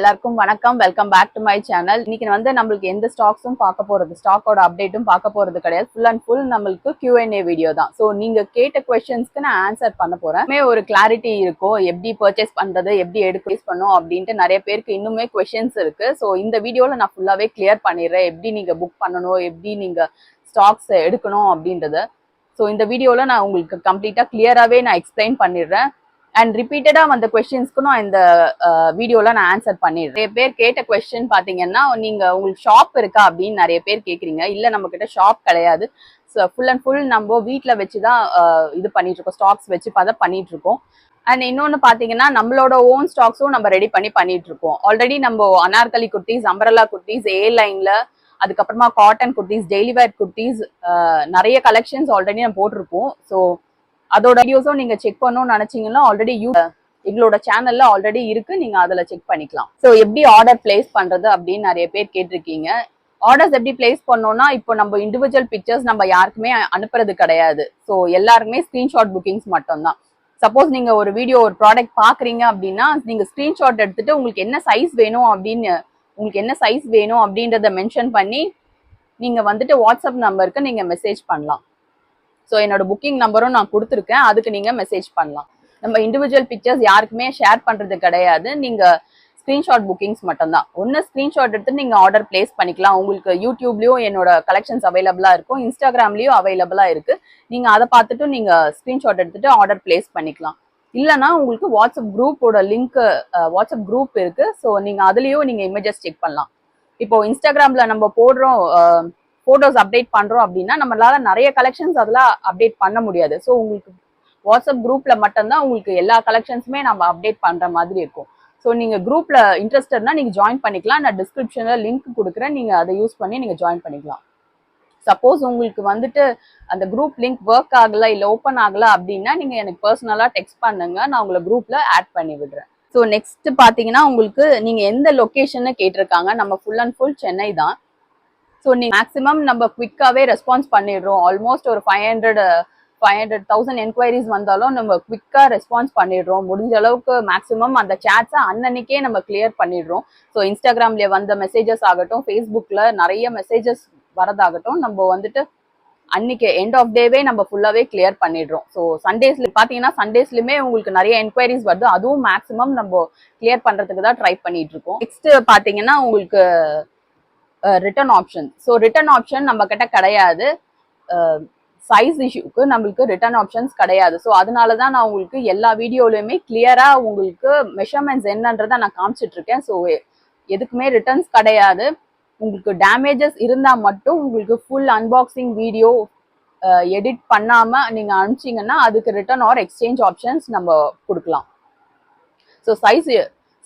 எல்லாருக்கும் வணக்கம். Welcome back to my channel. இன்னைக்கு வந்து நம்மளுக்கு எந்த ஸ்டாக்ஸும் பார்க்க போறது, ஸ்டாக்கோட அப்டேட்டும் பார்க்க போறது கிடையாது. ஃபுல் அண்ட் ஃபுல் நம்மளுக்கு Q&A வீடியோ தான். ஸோ நீங்க கேட்ட கொஸ்டின்ஸ்க்கு நான் ஆன்சர் பண்ண போறேன். ஒரு கிளாரிட்டி இருக்கும், எப்படி பர்ச்சேஸ் பண்றது, எப்படி எடுக்கேஸ் பண்ணும் அப்படின்ட்டு நிறைய பேருக்கு இன்னுமே கொஸ்டின்ஸ் இருக்கு. ஸோ இந்த வீடியோல நான் ஃபுல்லாவே கிளியர் பண்ணிடுறேன், எப்படி நீங்க புக் பண்ணணும், எப்படி நீங்க ஸ்டாக்ஸ் எடுக்கணும் அப்படின்றத. ஸோ இந்த வீடியோல நான் உங்களுக்கு கம்ப்ளீட்டா கிளியராகவே நான் எக்ஸ்பிளைன் பண்ணிடுறேன். அண்ட் ரிப்பீட்டடா வந்த கொஸ்டின்ஸ்க்கு நான் இந்த வீடியோல நான் ஆன்சர் பண்ணிடுறேன். நிறைய பேர் கேட்ட கொஸ்டின் பாத்தீங்கன்னா, நீங்க உங்களுக்கு ஷாப் இருக்கா அப்படின்னு நிறைய பேர் கேக்குறீங்க. இல்ல, நம்ம கிட்ட ஷாப் கிடையாது. ஃபுல் அண்ட் ஃபுல் நம்ம வீட்டுல வச்சுதான் இது பண்ணிட்டு இருக்கோம், ஸ்டாக்ஸ் வச்சு பண்ணிட்டு இருக்கோம். அண்ட் இன்னொன்னு பாத்தீங்கன்னா, நம்மளோட ஓன் ஸ்டாக்ஸும் நம்ம ரெடி பண்ணிட்டு இருக்கோம். ஆல்ரெடி நம்ம அனார்கலி குர்த்திஸ், அம்பரலா குர்த்திஸ், ஏ லைன்ல, அதுக்கப்புறமா காட்டன் குர்த்திஸ், டெய்லி வேர் குர்த்திஸ், நிறைய கலெக்ஷன்ஸ் ஆல்ரெடி நம்ம போட்டிருக்கோம். ஸோ அதோட வீடியோஸும் நீங்க செக் பண்ணணும்னு நினைச்சீங்கன்னா ஆல்ரெடி எங்களோட சேனல்ல ஆல்ரெடி இருக்கு, நீங்க அதுல செக் பண்ணிக்கலாம். ஸோ எப்படி ஆர்டர் பிளேஸ் பண்றது அப்படின்னு நிறைய பேர் கேட்டிருக்கீங்க. ஆர்டர்ஸ் எப்படி பிளேஸ் பண்ணோம்னா, இப்போ நம்ம இண்டிவிஜுவல் பிக்சர்ஸ் நம்ம யாருக்குமே அனுப்புறது கிடையாது. ஸோ எல்லாருக்குமே ஸ்கிரீன்ஷாட் புக்கிங்ஸ் மட்டும்தான். சப்போஸ் நீங்க ஒரு வீடியோ, ஒரு ப்ராடக்ட் பாக்குறீங்க அப்படின்னா, நீங்க ஸ்கிரீன்ஷாட் எடுத்துட்டு உங்களுக்கு என்ன சைஸ் வேணும் அப்படின்றத மென்ஷன் பண்ணி நீங்க வந்துட்டு வாட்ஸ்அப் நம்பருக்கு நீங்க மெசேஜ் பண்ணலாம். ஸோ என்னோட புக்கிங் நம்பரும் நான் கொடுத்துருக்கேன், அதுக்கு நீங்க மெசேஜ் பண்ணலாம். நம்ம இண்டிவிஜுவல் பிக்சர்ஸ் யாருக்குமே ஷேர் பண்றது கிடையாது. நீங்க ஸ்கிரீன்ஷாட் புக்கிங்ஸ் மட்டும்தான். ஒன்னு ஸ்கிரீன்ஷாட் எடுத்து நீங்க ஆர்டர் பிளேஸ் பண்ணிக்கலாம். உங்களுக்கு யூடியூப்லயும் என்னோட கலெக்ஷன்ஸ் அவைலபிளா இருக்கும், இன்ஸ்டாகிராம்லயும் அவைலபிளா இருக்கு. நீங்க அதை பார்த்துட்டு நீங்க ஸ்கிரீன்ஷாட் எடுத்துட்டு ஆர்டர் பிளேஸ் பண்ணிக்கலாம். இல்லைன்னா உங்களுக்கு வாட்ஸ்அப் குரூப்போட லிங்க், வாட்ஸ்அப் குரூப் இருக்கு. ஸோ நீங்க அதுலயும் நீங்க இமேஜஸ் செக் பண்ணலாம். இப்போ இன்ஸ்டாகிராம்ல நம்ம போடுறோம், போட்டோஸ் அப்டேட் பண்றோம் அப்படின்னா நம்மளால நிறைய கலெக்ஷன்ஸ் அதுல அப்டேட் பண்ண முடியாது. ஸோ உங்களுக்கு வாட்ஸ்அப் குரூப்ல மட்டும்தான் உங்களுக்கு எல்லா கலெக்ஷன்ஸுமே நம்ம அப்டேட் பண்ற மாதிரி இருக்கும். ஸோ நீங்க குரூப்ல இன்ட்ரெஸ்டட்னா நீங்க ஜாயின் பண்ணிக்கலாம். நான் டிஸ்கிரிப்ஷன்ல லிங்க் கொடுக்குறேன், நீங்க அதை யூஸ் பண்ணி நீங்க ஜாயின் பண்ணிக்கலாம். சப்போஸ் உங்களுக்கு வந்துட்டு அந்த குரூப் லிங்க் ஒர்க் ஆகல, இல்ல ஓப்பன் ஆகல அப்படின்னா நீங்க எனக்கு பர்சனலா டெக்ஸ்ட் பண்ணுங்க, நான் உங்களை குரூப்ல ஆட் பண்ணி விடுறேன். ஸோ நெக்ஸ்ட் பாத்தீங்கன்னா, உங்களுக்கு நீங்க எந்த லொகேஷன் கேட்டிருக்காங்க. நம்ம ஃபுல் அண்ட் ஃபுல் சென்னை தான். ஸோ நீ மேக்ஸிமம் நம்ம குவிக்காவே ரெஸ்பான்ஸ் பண்ணிடுறோம். ஆல்மோஸ்ட் ஒரு 500,000 என்கொயரிஸ் வந்தாலும் நம்ம குவிக்கா ரெஸ்பான்ஸ் பண்ணிடுறோம். முடிஞ்ச அளவுக்கு மேக்ஸிமம் அந்த சேட்ஸை அன்னன்னைக்கே நம்ம கிளியர் பண்ணிடுறோம். ஸோ இன்ஸ்டாகிராம்ல வந்த மெசேஜஸ் ஆகட்டும், ஃபேஸ்புக்ல நிறைய மெசேஜஸ் வரதாகட்டும், நம்ம வந்துட்டு அன்னைக்கு எண்ட் ஆஃப் டேவே நம்ம ஃபுல்லாவே கிளியர் பண்ணிடுறோம். ஸோ சண்டேஸ்ல பாத்தீங்கன்னா, சண்டேஸ்லயுமே உங்களுக்கு நிறைய என்கொயரிஸ் வருது. அதுவும் மேக்ஸிமம் நம்ம கிளியர் பண்றதுக்கு தான் ட்ரை பண்ணிட்டு இருக்கோம். நெக்ஸ்ட் பாத்தீங்கன்னா, உங்களுக்கு return option. So return option நம்ம கிட்ட கிடையாது. சைஸ் இஷ்யூக்கு நம்மளுக்கு ரிட்டர்ன் ஆப்ஷன்ஸ் கிடையாது. ஸோ அதனால தான் நான் உங்களுக்கு எல்லா வீடியோலையுமே கிளியரா உங்களுக்கு மெஷர்மெண்ட்ஸ் என்னன்றதை நான் காமிச்சிட்டு இருக்கேன். ஸோ எதுக்குமே ரிட்டர்ன்ஸ் கிடையாது. உங்களுக்கு டேமேஜஸ் இருந்தா மட்டும் உங்களுக்கு ஃபுல் அன்பாக்சிங் வீடியோ எடிட் பண்ணாம நீங்க அனுப்பிச்சிங்கன்னா அதுக்கு ரிட்டர்ன் ஆர் எக்ஸ்சேஞ்ச் ஆப்ஷன்ஸ் நம்ம கொடுக்கலாம். ஸோ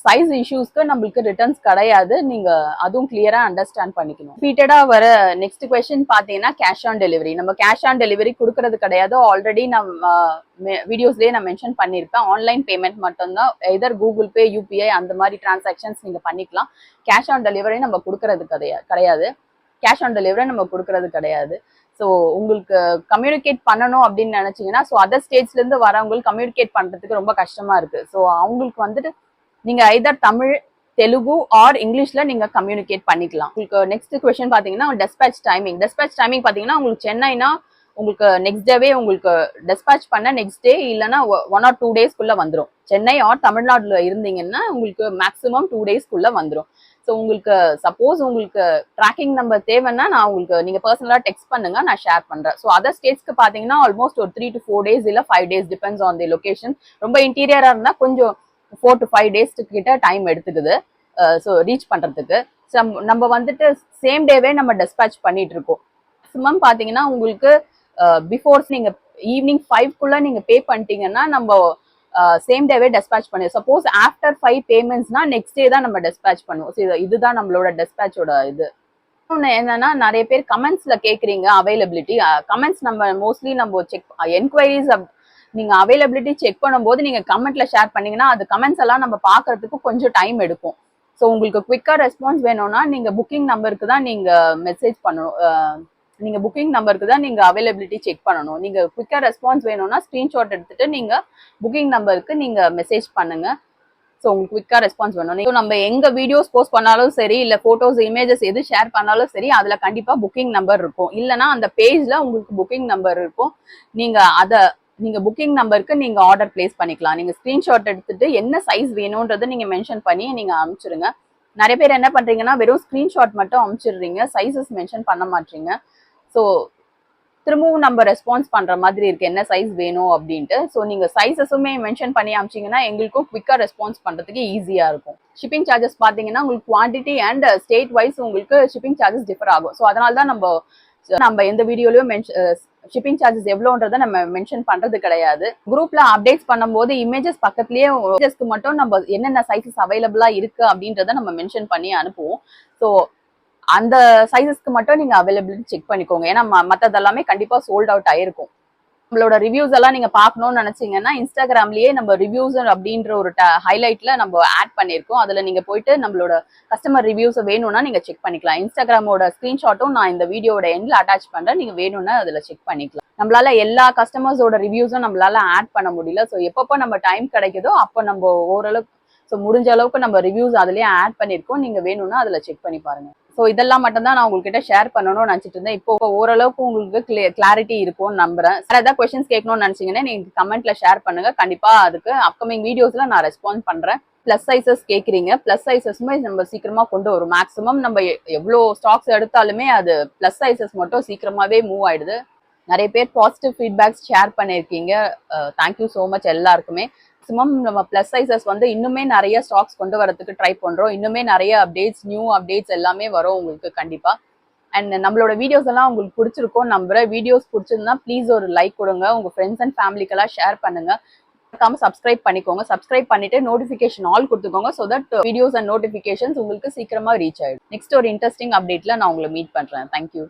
சைஸ் இஷ்யூஸ்க்கு நம்மளுக்கு ரிட்டர்ன்ஸ் கிடையாது. நீங்க அதுவும் கிளியரா அண்டர்ஸ்டாண்ட் பண்ணிக்கணும். ரிப்பீட்டடா வர நெக்ஸ்ட் கொஸ்டின் பாத்தீங்கன்னா, கேஷ் ஆன் டெலிவரி. நம்ம கேஷ் ஆன் டெலிவரி கொடுக்கறது கிடையாது. ஆல்ரெடி நம்ம வீடியோஸ்லயே நான் மென்ஷன் பண்ணிருப்பேன். ஆன்லைன் பேமெண்ட் மட்டும்தான். எதர் கூகுள் பே, யூபிஐ அந்த மாதிரி டிரான்சாக்ஷன்ஸ் நீங்க பண்ணிக்கலாம். கேஷ் ஆன் டெலிவரி நம்ம கொடுக்கறது கிடையாது. கேஷ் ஆன் டெலிவரி நம்ம கொடுக்கறது கிடையாது. ஸோ உங்களுக்கு கம்யூனிகேட் பண்ணணும் அப்படின்னு நினைச்சீங்கன்னா, ஸோ அதர் ஸ்டேட்ஸ்ல இருந்து வரவங்களுக்கு கம்யூனிகேட் பண்றதுக்கு ரொம்ப கஷ்டமா இருக்கு. ஸோ அவங்களுக்கு வந்துட்டு நீங்க ஐதர் தமிழ், தெலுங்கு ஆர் இங்கிலீஷ்ல நீங்க கம்யூனிகேட் பண்ணிக்கலாம். உங்களுக்கு நெக்ஸ்ட் கொஸ்டின் பாத்தீங்கன்னா, டெஸ்பேச் டைமிங். டெஸ்பேச் டைமிங் பாத்தீங்கன்னா, உங்களுக்கு சென்னைனா உங்களுக்கு நெக்ஸ்ட் டேவே உங்களுக்கு டெஸ்பேச் பண்ண நெக்ஸ்ட் டே இல்லைன்னா 1 or 2 டேஸ்க்குள்ள வந்துடும். சென்னை ஆர் தமிழ்நாடுல இருந்தீங்கன்னா உங்களுக்கு மேக்ஸிமம் 2 டேஸ்க்குள்ள வந்துடும். ஸோ உங்களுக்கு சப்போஸ் உங்களுக்கு ட்ராக்கிங் நம்பர் தேவைன்னா நான் உங்களுக்கு நீங்க பர்சனலா டெக்ஸ்ட் பண்ணுங்க, நான் ஷேர் பண்றேன். ஸோ அதர் ஸ்டேட்ஸ்க்கு பாத்தீங்கன்னா ஆல்மோஸ்ட் ஒரு 3 to 4 days இல்ல 5 days depends on the location. ரொம்ப இன்டீரியரா இருந்தா கொஞ்சம் 4 to 5 days கிட்ட டைம் எடுத்துக்குது ஸோ ரீச் பண்றதுக்கு. நம்ம வந்துட்டு சேம் டேவே நம்ம டெஸ்பேச் பண்ணிட்டு இருக்கோம். மேக்ஸிமம் பாத்தீங்கன்னா உங்களுக்கு பிஃபோர்ஸ் நீங்க ஈவினிங் 5க்குள்ள நீங்க பே பண்ணிட்டீங்கன்னா நம்ம சேம் டேவே டெஸ்பேச் பண்ணுவோம். சப்போஸ் ஆஃப்டர் 5 பேமெண்ட்ஸ்னா நெக்ஸ்ட் டே தான் நம்ம டெஸ்பேச் பண்ணுவோம். இதுதான் நம்மளோட டெஸ்பேச்சோட இது. என்னன்னா, நிறைய பேர் கமெண்ட்ஸ்ல கேக்குறீங்க அவைலபிலிட்டி. கமெண்ட்ஸ் நம்ம மோஸ்ட்லி நம்ம செக் என்கொயரிஸ் நீங்க அவைலபிலிட்டி செக் பண்ணும்போது நீங்க கமெண்ட்ல ஷேர் பண்ணீங்கன்னா அது கமெண்ட்ஸ் எல்லாம் நம்ம பாக்குறதுக்கு கொஞ்சம் டைம் எடுக்கும். ஸோ உங்களுக்கு குவிக்கா ரெஸ்பான்ஸ் வேணும்னா நீங்க புக்கிங் நம்பருக்கு தான் நீங்க மெசேஜ் பண்ணணும். நீங்க புக்கிங் நம்பருக்கு தான் நீங்க அவைலபிலிட்டி செக் பண்ணணும். நீங்க குவிக்கா ரெஸ்பான்ஸ் வேணும்னா ஸ்கிரீன்ஷாட் எடுத்துட்டு நீங்க புக்கிங் நம்பருக்கு நீங்க மெசேஜ் பண்ணுங்க. ஸோ உங்களுக்கு குவிக்கா ரெஸ்பான்ஸ் வேணும். ஸோ நம்ம எங்க வீடியோஸ் போஸ்ட் பண்ணாலும் சரி, இல்ல போட்டோஸ் இமேஜஸ் எது ஷேர் பண்ணாலும் சரி, அதுல கண்டிப்பா புக்கிங் நம்பர் இருக்கும். இல்லைன்னா அந்த பேஜ்ல உங்களுக்கு புக்கிங் நம்பர் இருக்கும். நீங்க புக்கிங் நம்பருக்கு நீங்க ஆர்டர் பிளேஸ் பண்ணிக்கலாம். நீங்க ஸ்கிரீன்ஷாட் எடுத்துட்டு என்ன சைஸ் வேணும்ன்றதை நீங்க மென்ஷன் பண்ணி நீங்க அனுப்பிச்சிருங்க. நிறைய பேர் என்ன பண்றீங்கன்னா வெறும் ஸ்கிரீன்ஷாட் மட்டும் அனுப்பிச்சிடுறீங்க, சைஸஸ் மென்ஷன் பண்ண மாட்டீங்க. ஸோ திரும்பவும் நம்ம ரெஸ்பான்ஸ் பண்ற மாதிரி இருக்கு என்ன சைஸ் வேணும் அப்படின்ட்டு. ஸோ நீங்க சைஸஸுமே மென்ஷன் பண்ணி அமிச்சிங்கன்னா எங்களுக்கும் குவிக்கா ரெஸ்பான்ஸ் பண்றதுக்கு ஈஸியா இருக்கும். ஷிப்பிங் சார்ஜஸ் பாத்தீங்கன்னா உங்களுக்கு குவான்டிட்டி அண்ட் ஸ்டேட் வைஸ் உங்களுக்கு ஷிப்பிங் சார்ஜஸ் டிஃபர் ஆகும். ஸோ அதனால தான் நம்ம எந்த வீடியோலயும் ஷிப்பிங் சார்ஜஸ் எவ்வளோன்றதை நம்ம மென்ஷன் பண்றது கிடையாது. குரூப்ல அப்டேட்ஸ் பண்ணும்போது இமேஜஸ் பக்கத்துலயே இமேஜஸ்க்கு மட்டும் நம்ம என்னென்ன சைஸஸ் அவைலபிளா இருக்கு அப்படின்றத நம்ம மென்ஷன் பண்ணி அனுப்புவோம். ஸோ அந்த சைஸஸ்க்கு மட்டும் நீங்க அவைலபிலிட்டி செக் பண்ணிக்கோங்க. ஏன்னா மத்ததெல்லாமே கண்டிப்பா சோல்ட் அவுட் ஆயிருக்கும். நம்மளோட ரிவ்யூஸ் எல்லாம் நீங்க பார்க்கணும்னு நினைச்சீங்கன்னா இன்ஸ்டாகிராம்லயே நம்ம ரிவ்யூஸ் அப்படின்ற ஒரு ஹைலைட்ல நம்ம ஆட் பண்ணிருக்கோம். அதுல நீங்க போயிட்டு நம்மளோட கஸ்டமர் ரிவ்யூஸ் வேணும்னா நீங்க செக் பண்ணிக்கலாம். இன்ஸ்டாகிராமோட ஸ்கிரீன்ஷாட்டும் நான் இந்த வீடியோட எண்ட்ல அட்டாச் பண்றேன். நீங்க வேணும்னா அதுல செக் பண்ணிக்கலாம். நம்மளால எல்லா கஸ்டமர்ஸோட ரிவ்யூஸும் நம்மளால ஆட் பண்ண முடியல. ஸோ எப்பப்போ நம்ம டைம் கிடைக்குதோ அப்போ நம்ம ஓரளவுக்கு முடிஞ்ச அளவுக்கு நம்ம ரிவ்யூஸ் அதுலயே ஆட் பண்ணிருக்கோம். நீங்க வேணும்னா அதுல செக் பண்ணி பாருங்க. ஸோ இதெல்லாம் மட்டும் தான் நான் உங்ககிட்ட ஷேர் பண்ணணும்னு நினைச்சிட்டு இருந்தேன். இப்போ ஓரளவுக்கு உங்களுக்கு கிளாரிட்டி இருக்கும்னு நம்புறேன். வேற ஏதாவது கொஸ்டின்ஸ் கேட்கணும்னு நினைச்சீங்கன்னா நீங்க கமெண்ட்ல ஷேர் பண்ணுங்க. கண்டிப்பா அதுக்கு அப்கமிங் வீடியோஸ்ல நான் ரெஸ்பான்ஸ் பண்றேன். பிளஸ் சைசஸ் கேட்குறீங்க, பிளஸ் சைசஸ்மே நம்ம சீக்கிரமா கொண்டு வரும். மேக்ஸிமம் நம்ம எவ்வளோ ஸ்டாக்ஸ் எடுத்தாலுமே அது பிளஸ் சைசஸ் மட்டும் சீக்கிரமாவே மூவ் ஆயிடுது. நிறைய பேர் பாசிட்டிவ் ஃபீட்பேக்ஸ் ஷேர் பண்ணியிருக்கீங்க. தேங்க்யூ ஸோ மச் எல்லாருக்குமே. மேக்ஸிமம் நம்ம பிளஸ் சைசஸ் இன்னுமே நிறைய ஸ்டாக்ஸ் கொண்டு வரதுக்கு ட்ரை பண்றோம். இன்னுமே நிறைய அப்டேட்ஸ், நியூ அப்டேட்ஸ் எல்லாமே வரும் உங்களுக்கு கண்டிப்பா. அண்ட் நம்மளோட வீடியோஸ் எல்லாம் உங்களுக்கு பிடிச்சிருக்கும் நம்புறேன். வீடியோஸ் பிடிச்சிருந்தா ப்ளீஸ் ஒரு லைக் கொடுங்க, உங்க ஃப்ரெண்ட்ஸ் அண்ட் ஃபேமிலிக்கெல்லாம் ஷேர் பண்ணுங்க. மறக்காம சப்ஸ்கிரைப் பண்ணிக்கோங்க. சப்ஸ்கிரைப் பண்ணிட்டு நோட்டிஃபிகேஷன் ஆல் கொடுத்துக்கோங்க. So that videos and notifications உங்களுக்கு சீக்கிரமா ரீச் ஆயிடும். நெக்ஸ்ட் ஒரு இன்ட்ரெஸ்டிங் அப்டேட்ல நான் உங்களை மீட் பண்றேன். தேங்க்யூ.